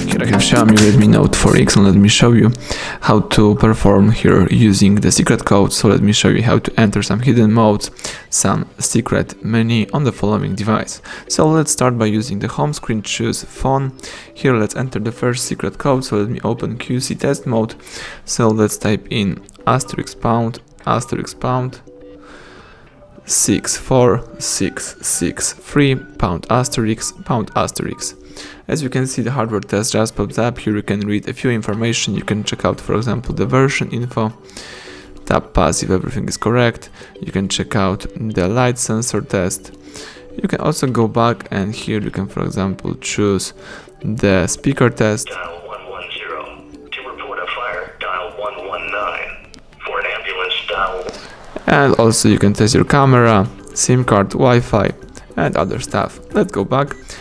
Here I have Xiaomi Redmi Note 4X, and let me show you how to perform here using the secret code. So let me show you how to enter some hidden modes, some secret menu on the following device. So let's start by using the home screen, choose phone. Here let's enter the first secret code. So let me open QC test mode. So let's type in *pound 64663 #*. As you can see, the hardware test just pops up. Here you can read a few information. You can check out, for example, the version info. Tap pass if everything is correct. You can check out the light sensor test. You can also go back, and here you can, for example, choose the speaker test. Dial 110. To report a fire, dial 119. For an ambulance, dial. And also you can test your camera, SIM card, Wi-Fi, and other stuff. Let's go back.